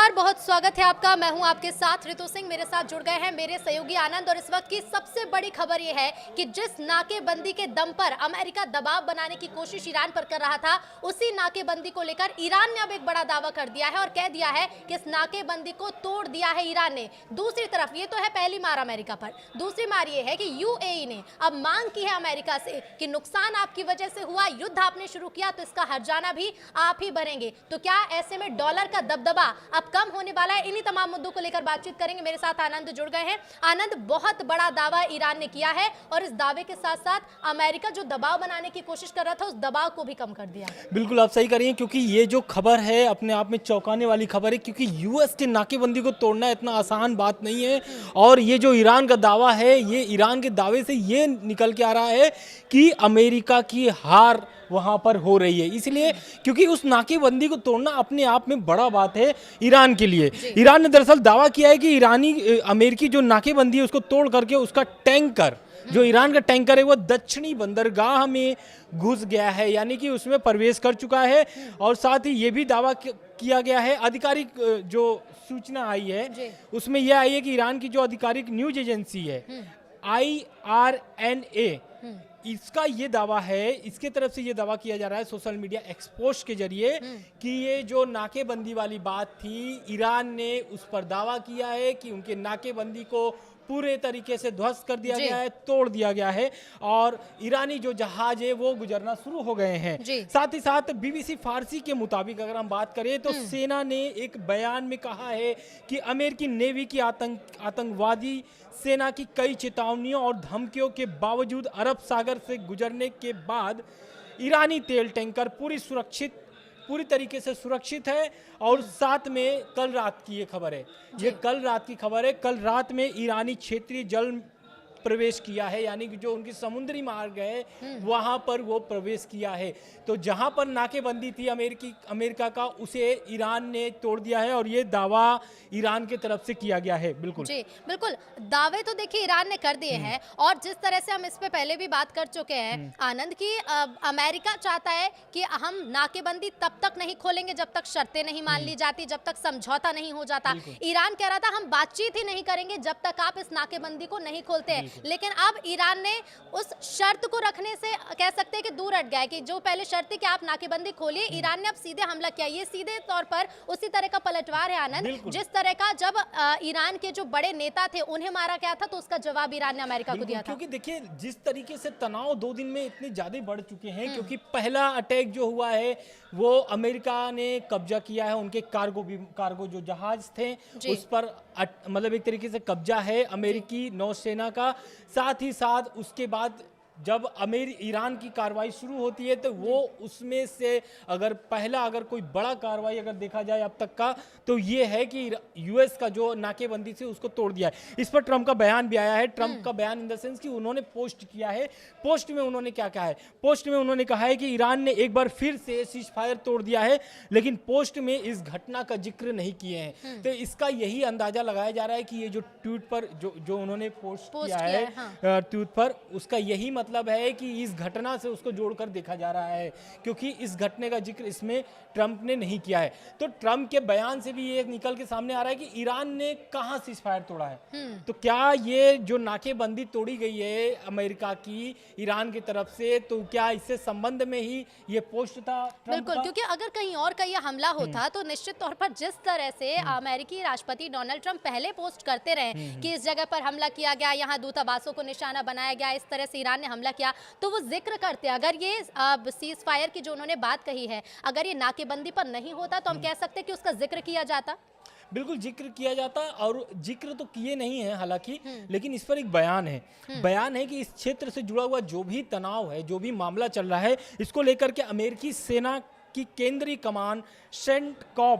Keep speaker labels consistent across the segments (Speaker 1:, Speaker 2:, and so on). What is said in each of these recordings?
Speaker 1: नमस्कार, बहुत स्वागत है आपका। मैं हूं आपके साथ ऋतु सिंह। मेरे साथ जुड़ गए हैं मेरे सहयोगी आनंद। और इस वक्त की सबसे बड़ी खबर यह है कि जिस नाकेबंदी के दम पर अमेरिका दबाव बनाने की कोशिश ईरान पर कर रहा था, उसी नाकेबंदी को लेकर ईरान ने अब एक बड़ा दावा कर दिया है और कह दिया है कि इस नाकेबंदी को तोड़ दिया है ईरान ने। दूसरी तरफ ये तो है पहली मार अमेरिका पर, दूसरी मार ये है कि यूएई ने अब मांग की है अमेरिका से कि नुकसान आपकी वजह से हुआ, युद्ध आपने शुरू किया तो इसका हर्जाना भी आप ही भरेंगे। तो क्या ऐसे में डॉलर का दबदबा अब कम होने वाला है? इन्हीं तमाम मुद्दों को लेकर बातचीत करेंगे। मेरे साथ आनंद जुड़ गए हैं। आनंद, बहुत बड़ा दावा ईरान ने किया है और इस दावे के साथ साथ अमेरिका जो दबाव बनाने की कोशिश कर रहा था, उस दबाव को भी कम कर दिया।
Speaker 2: बिल्कुल आप सही कह रही हैं, क्योंकि ये जो खबर है अपने आप में चौंकाने वाली खबर है, क्योंकि यूएस के नाकेबंदी को तोड़ना इतना आसान बात नहीं है। और ये जो ईरान का दावा है, ये ईरान के दावे से ये निकल के आ रहा है कि अमेरिका की हार वहां पर हो रही है। इसलिए क्योंकि उस नाकेबंदी को तोड़ना अपने आप में बड़ा बात है ईरान के लिए। ईरान ने दरअसल दावा किया है कि अमेरिकी जो नाकेबंदी है उसको तोड़ करके उसका टैंकर, जो ईरान का टैंकर है, वो दक्षिणी बंदरगाह में घुस गया है, यानी कि उसमें प्रवेश कर चुका है। और साथ ही ये भी दावा किया गया है, आधिकारिक जो सूचना आई है उसमें यह आई है कि ईरान की जो आधिकारिक न्यूज एजेंसी है IRNA, इसका ये दावा है, इसके तरफ से ये दावा किया जा रहा है सोशल मीडिया एक्सपोज के जरिए कि ये जो नाकेबंदी वाली बात थी, ईरान ने उस पर दावा किया है कि उनके नाकेबंदी को पूरे तरीके से ध्वस्त कर दिया गया है, तोड़ दिया गया है और ईरानी जो जहाज है वो गुजरना शुरू हो गए हैं। साथ ही साथ बीबीसी फारसी के मुताबिक अगर हम बात करें तो सेना ने एक बयान में कहा है कि अमेरिकी नेवी की आतंकवादी सेना की कई चेतावनियों और धमकियों के बावजूद अरब सागर से गुजरने के बाद ईरानी तेल टैंकर पूरी तरीके से सुरक्षित है। और साथ में कल रात की ये खबर है, ये कल रात की खबर है, कल रात में ईरानी क्षेत्रीय जल प्रवेश किया है, यानी कि जो उनकी समुद्री मार्ग है वहां पर वो प्रवेश किया है। तो जहां पर नाकेबंदी थी अमेरिका का, उसे ईरान ने तोड़ दिया है और ये दावा ईरान की तरफ से किया गया है। बिल्कुल
Speaker 1: जी बिल्कुल, दावे तो देखिए ईरान ने कर दिए हैं। और जिस तरह से हम इस पे पहले भी बात कर चुके हैं आनंद की, अमेरिका चाहता है कि हम नाकेबंदी तब तक नहीं खोलेंगे जब तक शर्तें नहीं मान ली जाती, जब तक समझौता नहीं हो जाता। ईरान कह रहा था हम बातचीत ही नहीं करेंगे जब तक आप इस नाकेबंदी को नहीं खोलते हैं। लेकिन अब ईरान ने उस शर्त को रखने से कह सकते हैं कि दूर हट गया है कि जो पहले शर्त थी कि आप नाकेबंदी खोलिए, ईरान ने अब सीधे हमला किया। ये सीधे तौर पर उसी तरह का पलटवार है आनंद, जिस तरह का जब ईरान के जो बड़े नेता थे उन्हें मारा गया था तो उसका जवाब ईरान ने अमेरिका को दिया था।
Speaker 2: क्योंकि देखिए जिस तरीके से तनाव 2 दिन में इतने ज्यादा बढ़ चुके हैं, क्योंकि पहला अटैक जो हुआ है वो अमेरिका ने कब्जा किया है, उनके कार्गो जो जहाज थे उस पर मतलब एक तरीके से कब्जा है अमेरिकी नौसेना का। साथ ही साथ उसके बाद जब ईरान की कार्रवाई शुरू होती है तो वो उसमें से अगर कोई बड़ा कार्रवाई अगर देखा जाए अब तक का, तो ये है कि यूएस का जो नाकेबंदी से उसको तोड़ दिया है। इस पर ट्रंप का बयान भी आया है। ट्रंप का बयान इन द सेंस कि उन्होंने पोस्ट किया है। पोस्ट में उन्होंने क्या कहा है? पोस्ट में उन्होंने कहा है कि ईरान ने एक बार फिर से सीज फायर तोड़ दिया है, लेकिन पोस्ट में इस घटना का जिक्र नहीं किए हैं। तो इसका यही अंदाजा लगाया जा रहा है कि ये जो ट्वीट पर जो उन्होंने पोस्ट किया है ट्वीट पर, उसका यही मतलब है कि इस घटना से उसको जोड़कर देखा जा रहा है, क्योंकि इस घटने का जिक्र इसमें ट्रंप ने नहीं किया है। तो ट्रंप के बयान से भी ये निकल के सामने आ रहा है कि ईरान ने कहां सीज फायर तोड़ा है। तो क्या ये जो नाकेबंदी तोड़ी गई है अमेरिका की ईरान की तरफ से, तो क्या इससे संबंध में ही ये पोस्ट था?
Speaker 1: बिल्कुल, क्योंकि अगर कहीं और का ये हमला होता तो निश्चित तौर पर जिस तरह से अमेरिकी राष्ट्रपति डोनाल्ड ट्रंप पहले पोस्ट करते रहे कि इस जगह पर हमला किया गया, यहाँ दूतावासों को निशाना बनाया गया, इस तरह से ईरान ने हमला किया, तो वो जिक्र करते। अगर ये सीज फायर की जो उन्होंने बात कही है, अगर ये नाकेबंदी पर नहीं होता तो हम कह सकते कि उसका जिक्र किया जाता।
Speaker 2: बिल्कुल जिक्र किया जाता, और जिक्र तो किए नहीं है हालांकि, लेकिन इस पर एक बयान है कि इस क्षेत्र से जुड़ा हुआ जो भी तनाव है, जो भी मामला चल रहा है, इसको लेकर के अमेरिकी सेना की केंद्रीय कमान सेंटकॉम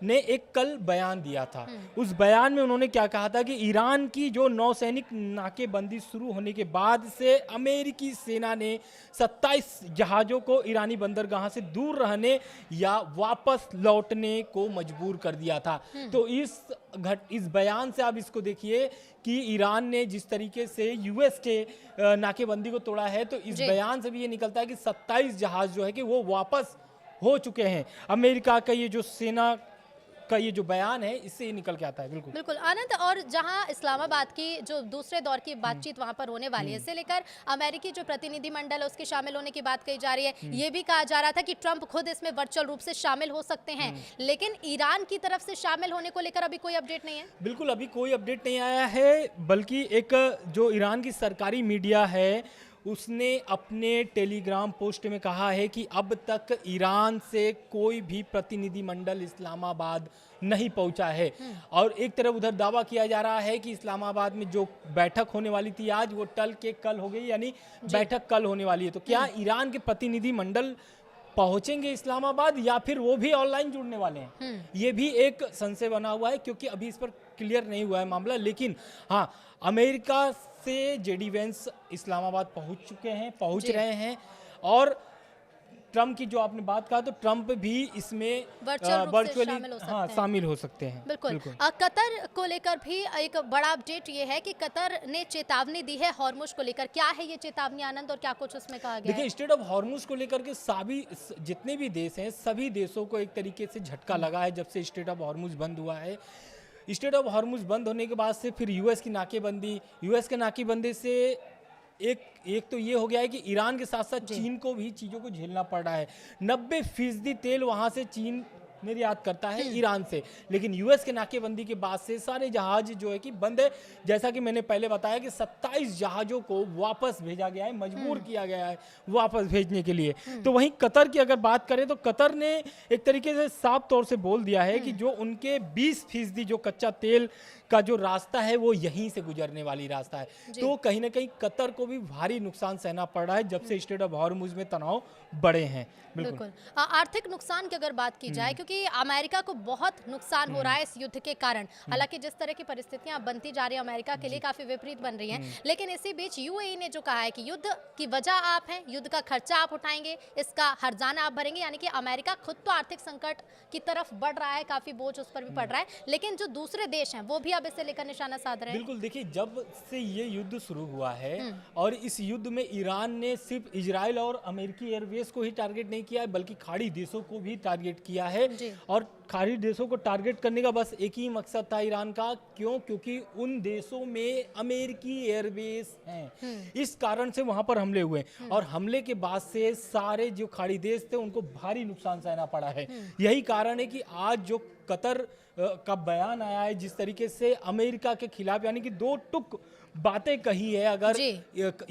Speaker 2: ने एक कल बयान दिया था। उस बयान में उन्होंने क्या कहा था कि ईरान की जो नौसैनिक नाकेबंदी शुरू होने के बाद से अमेरिकी सेना ने 27 जहाजों को ईरानी बंदरगाह से दूर रहने या वापस लौटने को मजबूर कर दिया था। तो इस बयान से आप इसको देखिए कि ईरान ने जिस तरीके से यूएस के नाकेबंदी को तोड़ा है, तो इस बयान से भी ये निकलता है कि 27 जहाज जो है कि वो वापस हो चुके हैं। अमेरिका का ये जो सेना का ये जो बयान है इससे ही निकल के आता है। बिल्कुल
Speaker 1: बिल्कुल आनंद, और जहां इस्लामाबाद की जो दूसरे दौर की बातचीत वहां पर होने वाली है, इससे लेकर अमेरिकी जो प्रतिनिधिमंडल है उसके शामिल होने की बात कही जा रही है। ये भी कहा जा रहा था कि ट्रंप खुद इसमें वर्चुअल रूप से शामिल हो सकते हैं, लेकिन ईरान की तरफ से शामिल होने को लेकर अभी कोई अपडेट नहीं है।
Speaker 2: बिल्कुल अभी कोई अपडेट नहीं आया है, बल्कि एक जो ईरान की सरकारी मीडिया है उसने अपने टेलीग्राम पोस्ट में कहा है कि अब तक ईरान से कोई भी प्रतिनिधिमंडल इस्लामाबाद नहीं पहुंचा है। और एक तरफ उधर दावा किया जा रहा है कि इस्लामाबाद में जो बैठक होने वाली थी आज, वो टल के कल हो गई, यानी बैठक कल होने वाली है। तो क्या ईरान के प्रतिनिधिमंडल पहुंचेंगे इस्लामाबाद या फिर वो भी ऑनलाइन जुड़ने वाले हैं? ये भी एक संशय बना हुआ है, क्योंकि अभी इस पर क्लियर नहीं हुआ है मामला। लेकिन हाँ, अमेरिका से जेडी वेंस इस्लामाबाद पहुंच रहे हैं। और ट्रंप की जो आपने बात कहा, तो ट्रंप भी इसमें वर्चुअली शामिल हो सकते हैं।
Speaker 1: बिल्कुल। कतर को लेकर भी एक बड़ा अपडेट ये है कि कतर ने चेतावनी दी है हॉर्मुज को लेकर। क्या है ये चेतावनी आनंद, और क्या कुछ उसमें कहा गया है?
Speaker 2: देखिए, स्टेट ऑफ हॉर्मुज को लेकर के सभी जितने भी देश हैं, सभी देशों को एक तरीके से झटका लगा है जब से स्टेट ऑफ हॉर्मुज बंद हुआ है। स्टेट ऑफ हॉर्मुज बंद होने के बाद से फिर यूएस की नाकेबंदी, यूएस के नाकेबंदी से एक तो ये हो गया है कि ईरान के साथ साथ चीन को भी चीज़ों को झेलना पड़ रहा है। 90% तेल वहाँ से चीन निर्यात करता है ईरान से, लेकिन यूएस के नाकेबंदी के बाद से सारे जहाज जो है कि बंद है। जैसा कि मैंने पहले बताया कि 27 जहाज़ों को वापस भेजा गया है, मजबूर किया गया है वापस भेजने के लिए। तो वहीं कतर की अगर बात करें तो कतर ने एक तरीके से साफ तौर से बोल दिया है कि जो उनके 20% जो कच्चा तेल का जो रास्ता है वो यहीं से गुजरने वाली रास्ता है। तो कहीं ना कहीं कतर को भी भारी नुकसान सहना पड़ रहा है जब से स्टेट ऑफ हॉर्मुज में तनाव बढ़े हैं।
Speaker 1: बिल्कुल। आर्थिक नुकसान की अगर बात की जाए, क्योंकि अमेरिका को बहुत नुकसान हो रहा है इस युद्ध के कारण। हालांकि जिस तरह की परिस्थितियां बनती जा रही है अमेरिका के लिए काफी विपरीत बन रही हैं, लेकिन इसी बीच यूएई ने जो कहा है कि युद्ध की वजह आप हैं, युद्ध का खर्चा आप उठाएंगे, इसका हर्जाना आप भरेंगे। यानी कि अमेरिका खुद तो आर्थिक संकट की तरफ बढ़ रहा है, काफी बोझ उस पर भी पड़ रहा है, लेकिन जो दूसरे देश हैं वो भी अब इसे लेकर निशाना साध रहे हैं।
Speaker 2: बिल्कुल, देखिए, जब से ये युद्ध शुरू हुआ है और इस युद्ध में ईरान ने सिर्फ इजराइल और अमेरिकी एयरबेस को ही टारगेट नहीं किया है, बल्कि खाड़ी देशों को भी टारगेट किया है। और खाड़ी देशों को टारगेट करने का बस एक ही मकसद था ईरान का। क्योंकि उन देशों में अमेरिकी एयरबेस हैं, इस कारण से वहां पर हमले हुए। और हमले के बाद से सारे जो खाड़ी देश थे उनको भारी नुकसान सहना पड़ा है। यही कारण है कि आज जो कतर का बयान आया है, जिस तरीके से अमेरिका के खिलाफ, यानी कि 2 टुक बातें कही है अगर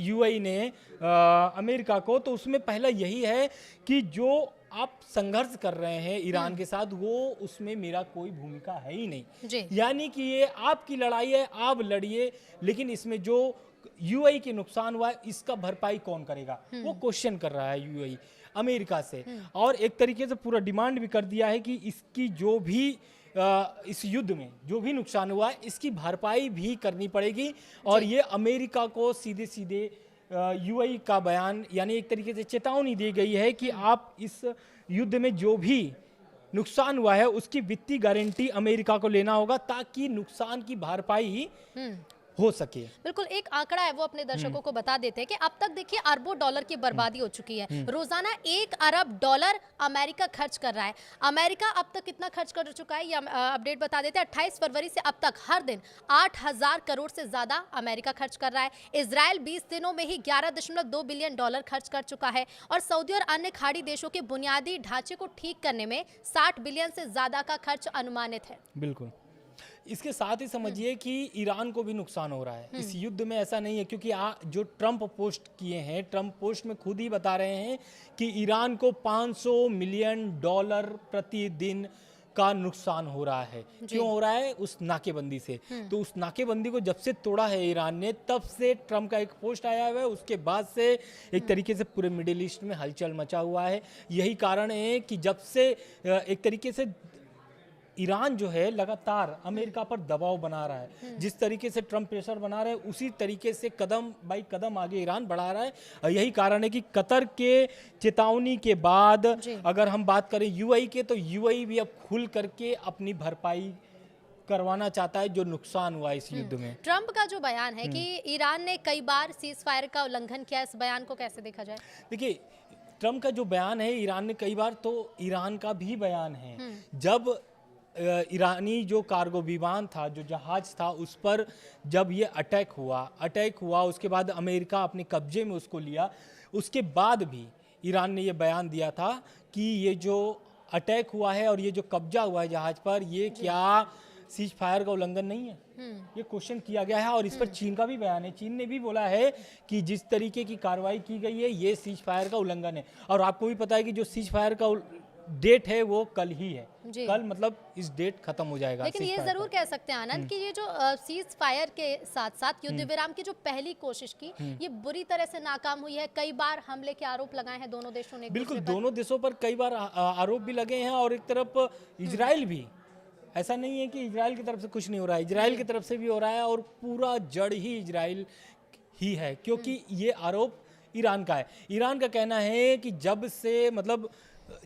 Speaker 2: यूएई ने अमेरिका को, तो उसमें पहला यही है कि जो आप संघर्ष कर रहे हैं ईरान के साथ, वो उसमें मेरा कोई भूमिका है ही नहीं। यानी कि ये आपकी लड़ाई है, आप लड़िए, लेकिन इसमें जो यूएई के नुकसान हुआ है इसका भरपाई कौन करेगा, वो क्वेश्चन कर रहा है यूएई अमेरिका से। और एक तरीके से पूरा डिमांड भी कर दिया है कि इसकी जो भी इस युद्ध में जो भी नुकसान हुआ है इसकी भरपाई भी करनी पड़ेगी। और ये अमेरिका को सीधे सीधे यूएई का बयान, यानी एक तरीके से चेतावनी दी गई है कि आप इस युद्ध में जो भी नुकसान हुआ है उसकी वित्तीय गारंटी अमेरिका को लेना होगा, ताकि नुकसान की भरपाई हो सके।
Speaker 1: बिल्कुल, एक आंकड़ा है वो अपने दर्शकों को बता देते हैं कि अब तक देखिए अरबों डॉलर की बर्बादी हो चुकी है। रोजाना $1 अरब अमेरिका खर्च कर रहा है। अमेरिका अब तक कितना खर्च कर चुका है ये अपडेट बता देते हैं। 28 फरवरी से अब तक हर दिन 8,000 करोड़ से ज्यादा अमेरिका खर्च कर रहा है। इजराइल 20 दिनों में ही $11.2 बिलियन खर्च कर चुका है। और सऊदी और अन्य खाड़ी देशों के बुनियादी ढांचे को ठीक करने में 60 बिलियन से ज्यादा का खर्च अनुमानित है।
Speaker 2: बिल्कुल, इसके साथ ही समझिए कि ईरान को भी नुकसान हो रहा है इस युद्ध में। ऐसा नहीं है, क्योंकि जो ट्रंप पोस्ट किए हैं, ट्रंप पोस्ट में खुद ही बता रहे हैं कि ईरान को $500 मिलियन प्रतिदिन का नुकसान हो रहा है। क्यों हो रहा है? उस नाकेबंदी से। तो उस नाकेबंदी को जब से तोड़ा है ईरान ने, तब से ट्रंप का एक पोस्ट आया हुआ है। उसके बाद से एक तरीके से पूरे मिडिल ईस्ट में हलचल मचा हुआ है। यही कारण है कि जब से एक तरीके से ईरान जो है लगातार अमेरिका पर दबाव बना रहा है, जिस तरीके से ट्रंप प्रेशर बना रहे हैं उसी तरीके से कदम बाई कदम आगे ईरान बढ़ा रहा है। और यही कारण है कि कतर के चेतावनी के बाद अगर हम बात करें यूएई के, तो यूएई भी अब खुल करके अपनी भरपाई करवाना चाहता है जो नुकसान हुआ इस युद्ध में।
Speaker 1: ट्रंप का जो बयान है कि ईरान ने कई बार सीज फायर का उल्लंघन किया, इस बयान को कैसे देखा जाए?
Speaker 2: देखिए, ट्रंप का जो बयान है ईरान ने कई बार, तो ईरान का भी बयान है। जब ईरानी जो कार्गो विमान था, जो जहाज था, उस पर जब ये अटैक हुआ उसके बाद अमेरिका अपने कब्जे में उसको लिया। उसके बाद भी ईरान ने ये बयान दिया था कि ये जो अटैक हुआ है और ये जो कब्जा हुआ है जहाज पर, ये क्या सीज फायर का उल्लंघन नहीं है? ये क्वेश्चन किया गया है और इस पर चीन का भी बयान है। चीन ने भी बोला है कि जिस तरीके की कार्रवाई की गई है ये सीज फायर का उल्लंघन है। और आपको भी पता है कि जो सीज फायर का डेट है वो कल ही है। कल मतलब इस डेट खत्म हो जाएगा।
Speaker 1: लेकिन ये जरूर कह सकते हैं आनंद कि ये जो सीज फायर के साथ साथ युद्ध विराम की जो पहली कोशिश की, ये बुरी तरह से नाकाम हुई है। कई बार हमले के आरोप लगाए हैं दोनों देशों ने।
Speaker 2: बिल्कुल, दोनों देशों पर कई बार आरोप भी लगे हैं और एक तरफ इजराइल भी, ऐसा नहीं है कि इजराइल की तरफ से कुछ नहीं हो रहा है, इजराइल की तरफ से भी हो रहा है और पूरा जड़ ही इजराइल ही है, क्योंकि ये आरोप ईरान का है। ईरान का कहना है कि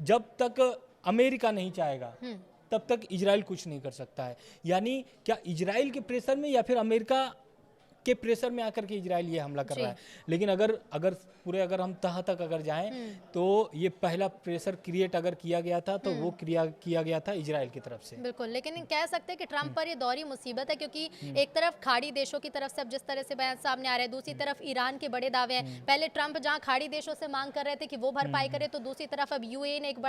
Speaker 2: जब तक अमेरिका नहीं चाहेगा तब तक इजराइल कुछ नहीं कर सकता है। यानी क्या इजराइल के प्रेशर में या फिर अमेरिका के प्रेशर में आकर के इजराइल ये हमला कर रहा है। लेकिन अगर हम तह तक अगर जाएं तो ये पहला प्रेशर क्रिएट अगर किया गया था तो वो किया गया था इजराइल की तरफ से।
Speaker 1: बिल्कुल, लेकिन कह सकते हैं कि ट्रंप पर ये दोहरी मुसीबत है, क्योंकि एक तरफ खाड़ी देशों की तरफ से अब जिस तरह से बयान सामने आ रहे हैं, दूसरी तरफ ईरान के बड़े दावे हैं। पहले ट्रंप जहां खाड़ी देशों से मांग कर रहे थे कि वो भरपाई करे, तो दूसरी तरफ अब यूएई ने एक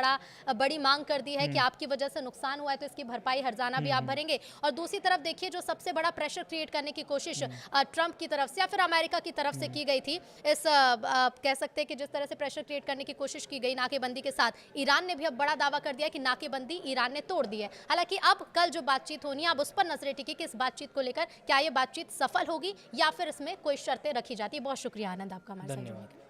Speaker 1: बड़ी मांग कर दी है कि आपकी वजह से नुकसान हुआ है तो इसकी भरपाई हर्जाना भी आप भरेंगे। और दूसरी तरफ देखिए जो सबसे बड़ा प्रेशर क्रिएट करने की कोशिश ट्रंप की तरफ से या फिर अमेरिका की तरफ से की गई थी, इस कह सकते हैं कि जिस तरह से प्रेशर क्रिएट करने की कोशिश की गई नाकेबंदी के साथ, ईरान ने भी अब बड़ा दावा कर दिया कि नाकेबंदी ईरान ने तोड़ दी है। हालांकि अब कल जो बातचीत होनी है, अब उस पर नजरें टिकी कि इस बातचीत को लेकर क्या ये बातचीत सफल होगी या फिर इसमें कोई शर्तें रखी जाती है। बहुत शुक्रिया आनंद आपका हमारे साथ जुड़ने के लिए।